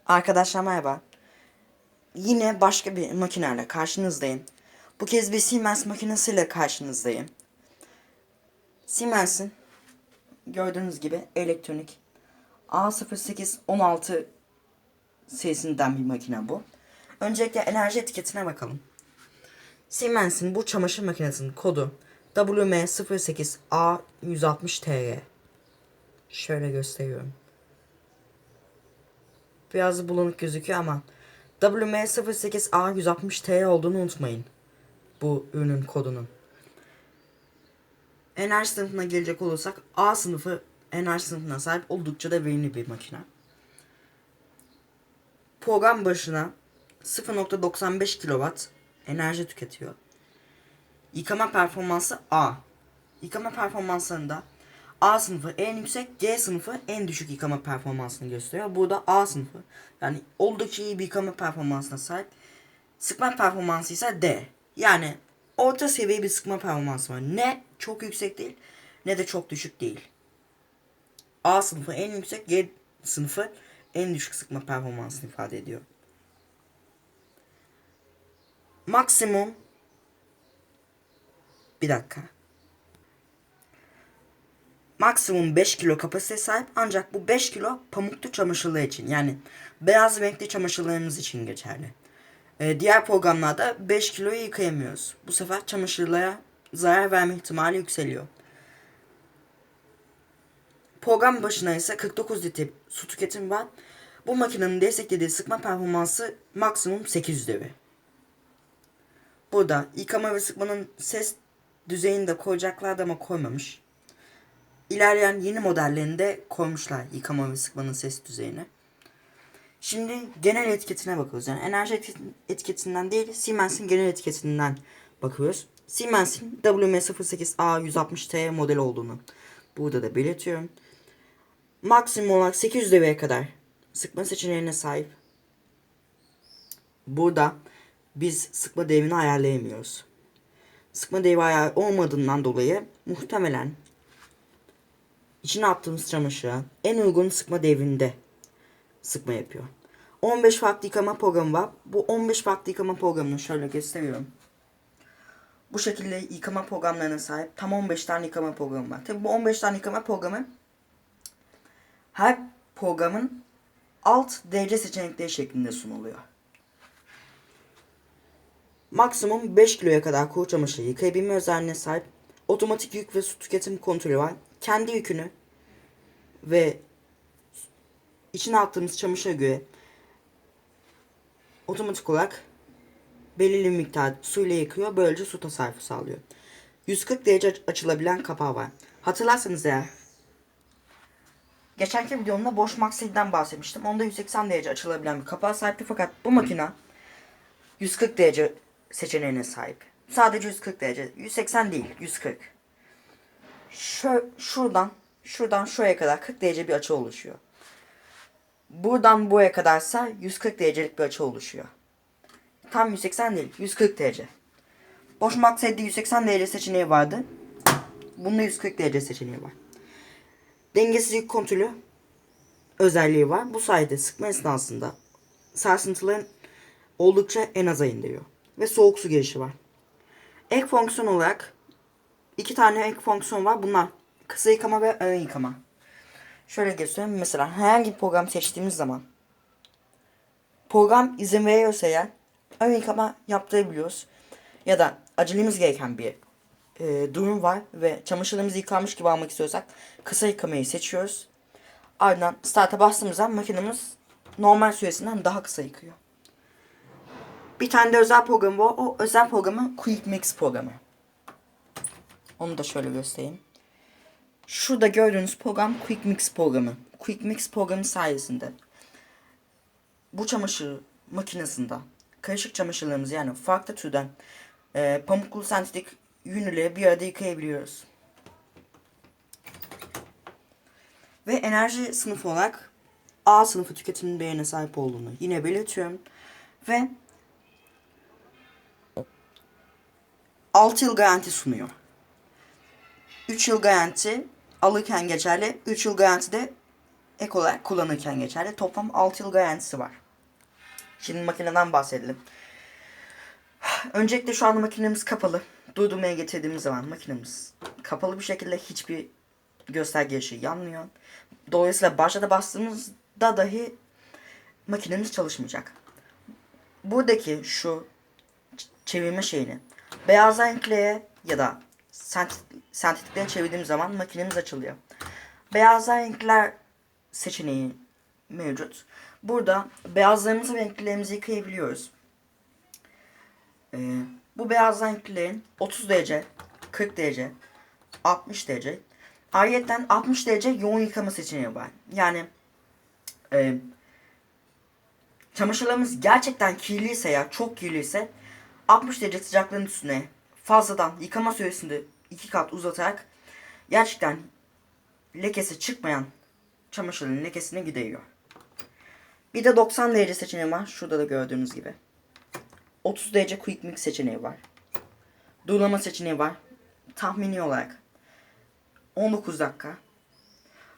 Arkadaşlar merhaba. Yine başka bir makineyle karşınızdayım. Bu kez bir Siemens makinesiyle karşınızdayım. Siemens'in gördüğünüz gibi elektronik A0816 serisinden bir makine bu. Öncelikle enerji etiketine bakalım. Siemens'in bu çamaşır makinesinin kodu WM08A160TR. Şöyle gösteriyorum. Biraz bulanık gözüküyor ama WM08A160TR olduğunu unutmayın. Bu ürünün kodunun. Enerji sınıfına gelecek olursak A sınıfı enerji sınıfına sahip oldukça da verimli bir makine. Program başına 0.95 kW enerji tüketiyor. Yıkama performansı A. Yıkama performanslarında A sınıfı en yüksek, G sınıfı en düşük yıkama performansını gösteriyor. Burada A sınıfı yani oldukça iyi bir yıkama performansına sahip. Sıkma performansı ise D. Yani orta seviye bir sıkma performansı var. Ne çok yüksek değil ne de çok düşük değil. A sınıfı en yüksek, G sınıfı en düşük sıkma performansını ifade ediyor. Maksimum bir dakika. Maksimum 5 kilo kapasite sahip ancak bu 5 kilo pamuklu çamaşırlar için yani beyaz renkli çamaşırlarımız için geçerli. Diğer programlarda 5 kiloyu yıkayamıyoruz. Bu sefer çamaşırlara zarar verme ihtimali yükseliyor. Program başına ise 49 litre su tüketimi var. Bu makinenin desteklediği sıkma performansı maksimum 800 devir. Burada yıkama ve sıkmanın ses düzeyini de koyacaklardı ama koymamış. İlerleyen yeni modellerinde koymuşlar yıkama ve sıkmanın ses düzeyini. Şimdi genel etiketine bakıyoruz. Yani enerji etiketinden değil Siemens'in genel etiketinden bakıyoruz. Siemens'in WM08A160T modeli olduğunu burada da belirtiyorum. Maksimum olarak 800 devireye kadar sıkma seçeneğine sahip. Burada biz sıkma devrini ayarlayamıyoruz. Sıkma devri ayarı olmadığından dolayı muhtemelen içine attığımız çamaşıra en uygun sıkma devrinde sıkma yapıyor. 15 farklı yıkama programı var. Bu 15 farklı yıkama programını şöyle gösteriyorum. Bu şekilde yıkama programlarına sahip tam 15 tane yıkama programı var. Tabi bu 15 tane yıkama programı her programın alt derece seçenekleri şeklinde sunuluyor. Maksimum 5 kiloya kadar kuru çamaşırı yıkayabilme özelliğine sahip otomatik yük ve su tüketim kontrolü var. Kendi yükünü ve içine attığımız çamaşıra göre otomatik olarak belirli bir miktar suyla yıkıyor. Böylece su tasarrufu sağlıyor. 140 derece açılabilen kapağı var. Hatırlarsanız eğer geçenki videomda Bosch Maxill'den bahsetmiştim. Onda 180 derece açılabilen bir kapağa sahipti fakat bu makine 140 derece seçeneğine sahip. Sadece 140 derece. 180 değil, 140. Şuradan şuraya kadar 40 derece bir açı oluşuyor. Buradan buraya kadarsa 140 derecelik bir açı oluşuyor. Tam 180 değil, 140 derece. Bosch Maxill'de 180 derece seçeneği vardı. Bunda 140 derece seçeneği var. Dengesiz yük kontrolü özelliği var. Bu sayede sıkma esnasında sarsıntıların oldukça en aza indiriyor. Ve soğuk su girişi var. Ek fonksiyon olarak 2 tane ek fonksiyon var. Bunlar kısa yıkama ve ön yıkama. Şöyle göstereyim. Mesela herhangi bir program seçtiğimiz zaman program izin veriyorsa eğer ön yıkama yaptırabiliyoruz. Ya da acelemiz gereken bir durum var ve çamaşırlarımızı yıkanmış gibi almak istiyorsak kısa yıkamayı seçiyoruz. Ardından start'a bastığımızda makinemiz normal süresinden daha kısa yıkıyor. Bir tane de özel program var. O özel programı Quick Mix programı. Onu da şöyle göstereyim. Şurada gördüğünüz program Quick Mix programı. Quick Mix programı sayesinde bu çamaşır makinesinde karışık çamaşırlarımızı yani farklı türden pamuklu sentetik yünleri bir arada yıkayabiliyoruz. Ve enerji sınıfı olarak A sınıfı tüketim değerine sahip olduğunu yine belirtiyorum. Ve 6 yıl garanti sunuyor. 3 yıl garanti alırken geçerli. 3 yıl garanti de ek olarak kullanırken geçerli. Toplam 6 yıl garantisi var. Şimdi makineden bahsedelim. Öncelikle şu anda makinemiz kapalı. Durdurmaya getirdiğimiz zaman makinemiz kapalı bir şekilde hiçbir gösterge ışığı yanmıyor. Dolayısıyla başta da bastığımızda dahi makinemiz çalışmayacak. Buradaki şu çevirme şeyini beyaz renkliye ya da sentetikliğe çevirdiğim zaman makinemiz açılıyor. Beyaz renkler seçeneği mevcut. Burada beyazlarımızı ve renklilerimizi yıkayabiliyoruz. Bu beyaz renklilerin 30 derece, 40 derece, 60 derece. Ayrıca 60 derece yoğun yıkama seçeneği var. Yani çamaşırlarımız gerçekten kirliyse ya çok kirliyse 60 derece sıcaklığın üstüne fazladan yıkama süresini 2 kat uzatarak gerçekten lekesi çıkmayan çamaşırın lekesini gideriyor. Bir de 90 derece seçeneği var. Şurada da gördüğünüz gibi. 30 derece quick mix seçeneği var. Durulama seçeneği var. Tahmini olarak 19 dakika.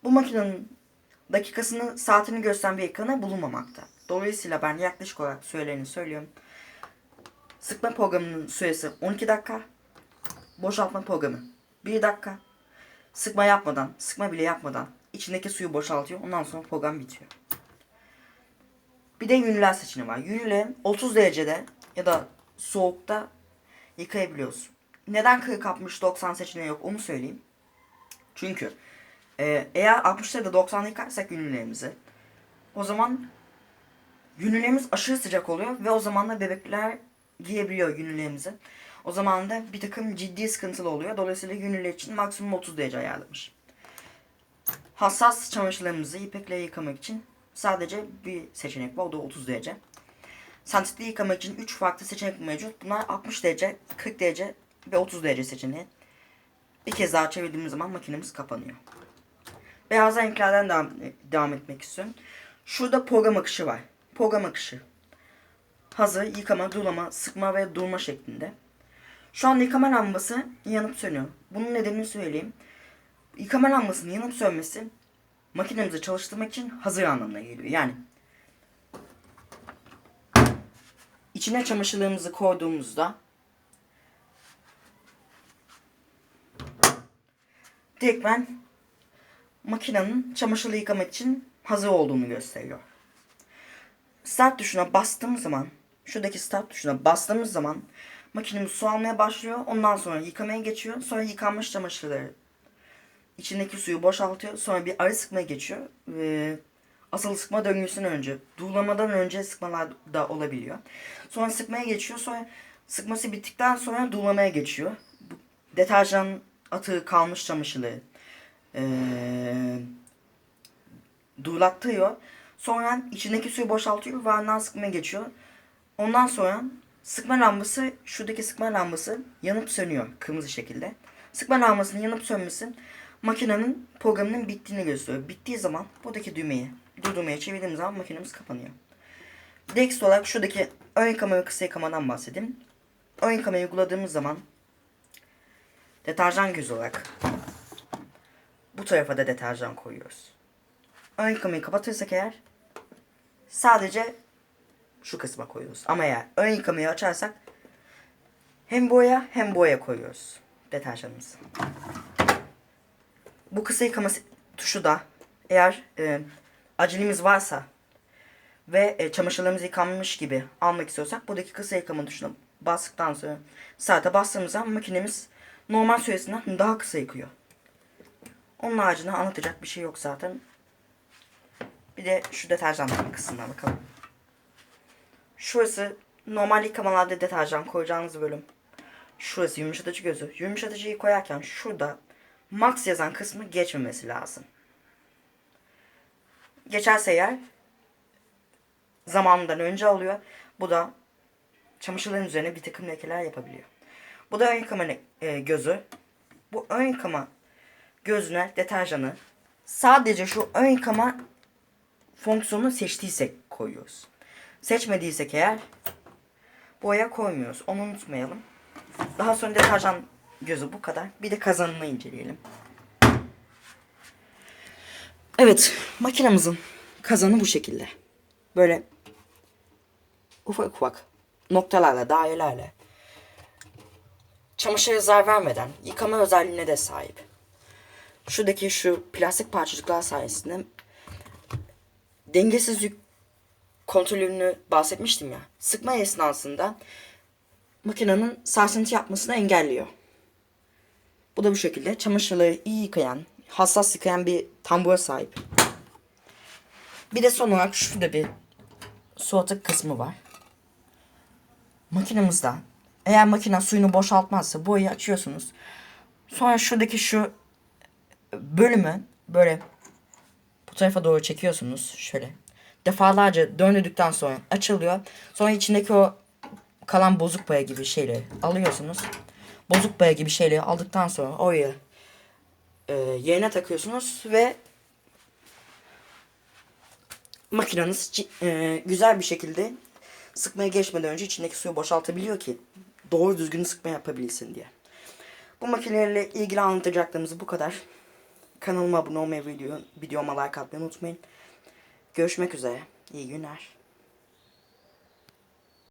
Bu makinenin dakikasını, saatini gösteren bir ekranı bulunmamakta. Dolayısıyla ben yaklaşık olarak sürelerini söylüyorum. Sıkma programının süresi 12 dakika. Boşaltma programı 1 dakika. Sıkma bile yapmadan içindeki suyu boşaltıyor. Ondan sonra program bitiyor. Bir de yünler seçeneği var. Yünle 30 derecede ya da soğukta yıkayabiliyoruz. Neden 40-60-90 seçeneği yok onu söyleyeyim. Çünkü eğer 60'ta da 90'da yıkarsak yünlerimizi, o zaman yünlerimiz aşırı sıcak oluyor ve o zaman da bebekler giyebiliyor yünlerimizi. O zaman da bir takım ciddi sıkıntılı oluyor. Dolayısıyla yünler için maksimum 30 derece ayarlamış. Hassas çamaşırlarımızı ipekle yıkamak için sadece bir seçenek var. O da 30 derece. Sentetikli yıkamak için 3 farklı seçenek mevcut. Bunlar 60 derece, 40 derece ve 30 derece seçeneği. Bir kez daha çevirdiğimiz zaman makinemiz kapanıyor. Beyaz renklerden devam etmek istiyorum. Şurada program akışı var. Program akışı. Hazır, yıkama, durulama, sıkma ve durma şeklinde. Şu an yıkama lambası yanıp sönüyor. Bunun nedenini söyleyeyim. Yıkama lambasının yanıp sönmesi makinemizi çalıştırmak için hazır anlamına geliyor. Yani içine çamaşırlarımızı koyduğumuzda direktmen makinenin çamaşırı yıkamak için hazır olduğunu gösteriyor. Start tuşuna bastığımız zaman, şuradaki start tuşuna bastığımız zaman makinemiz su almaya başlıyor. Ondan sonra yıkamaya geçiyor. Sonra yıkanmış çamaşırları içindeki suyu boşaltıyor. Sonra bir arı sıkmaya geçiyor. Asıl sıkma döngüsünden önce, durulamadan önce sıkmalar da olabiliyor. Sonra sıkmaya geçiyor. Sonra sıkması bittikten sonra durulamaya geçiyor. Bu deterjan atığı kalmış çamaşırları durulattırıyor. Sonra içindeki suyu boşaltıyor ve ardından sıkmaya geçiyor. Ondan sonra sıkma lambası, şuradaki sıkma lambası yanıp sönüyor kırmızı şekilde. Sıkma lambasının yanıp sönmesi makinenin programının bittiğini gösteriyor. Bittiği zaman buradaki düğmeyi durdurmaya çevirdiğimiz zaman makinemiz kapanıyor. Next olarak şuradaki ön yıkama ve kısa yıkamadan bahsedeyim. Ön yıkamayı uyguladığımız zaman deterjan gözü olarak bu tarafa da deterjan koyuyoruz. Ön yıkamayı kapatırsak eğer sadece şu kısma koyuyoruz. Ama eğer ön yıkamayı açarsak hem boya hem boya koyuyoruz deterjanımızı. Bu kısa yıkama tuşu da eğer acelemiz varsa ve çamaşırlarımız yıkanmış gibi almak istiyorsak buradaki kısa yıkama tuşuna bastıktan sonra saate bastığımız zaman makinemiz normal süresinden daha kısa yıkıyor. Onun haricinde anlatacak bir şey yok zaten. Bir de şu deterjan kısmına bakalım. Şurası normal yıkamalarda deterjan koyacağınız bölüm. Şurası yumuşatıcı gözü. Yumuşatıcıyı koyarken şurada max yazan kısmı geçmemesi lazım. Geçerse eğer zamanından önce alıyor. Bu da çamaşırların üzerine bir takım lekeler yapabiliyor. Bu da ön yıkama gözü. Bu ön yıkama gözüne deterjanı sadece şu ön yıkama fonksiyonunu seçtiysek koyuyoruz. Seçmediysek eğer boya koymuyoruz. Onu unutmayalım. Daha sonra deterjan gözü bu kadar. Bir de kazanını inceleyelim. Evet, makinamızın kazanı bu şekilde. Böyle ufak ufak noktalarla, dairelerle çamaşıra zarar vermeden yıkama özelliğine de sahip. Şuradaki şu plastik parçacıklar sayesinde dengesiz yük kontrolünü bahsetmiştim ya. Sıkma esnasında makinenin sarsıntı yapmasını engelliyor. Bu da bu şekilde çamaşırları iyi yıkayan, hassas yıkayan bir tambura sahip. Bir de son olarak şurada bir su atık kısmı var. Makinemizde eğer makine suyunu boşaltmazsa boyayı açıyorsunuz. Sonra şuradaki şu bölümü böyle bu tarafa doğru çekiyorsunuz. Şöyle defalarca döndürdükten sonra açılıyor. Sonra içindeki o kalan bozuk boya gibi şeyleri alıyorsunuz. Bozuk boya gibi şeyleri aldıktan sonra oraya yerine takıyorsunuz ve makineniz güzel bir şekilde sıkmaya geçmeden önce içindeki suyu boşaltabiliyor ki doğru düzgün sıkma yapabilsin diye. Bu makinelerle ilgili anlatacaklarımız bu kadar. Kanalıma abone olmayı, videoma like atmayı unutmayın. Görüşmek üzere. İyi günler.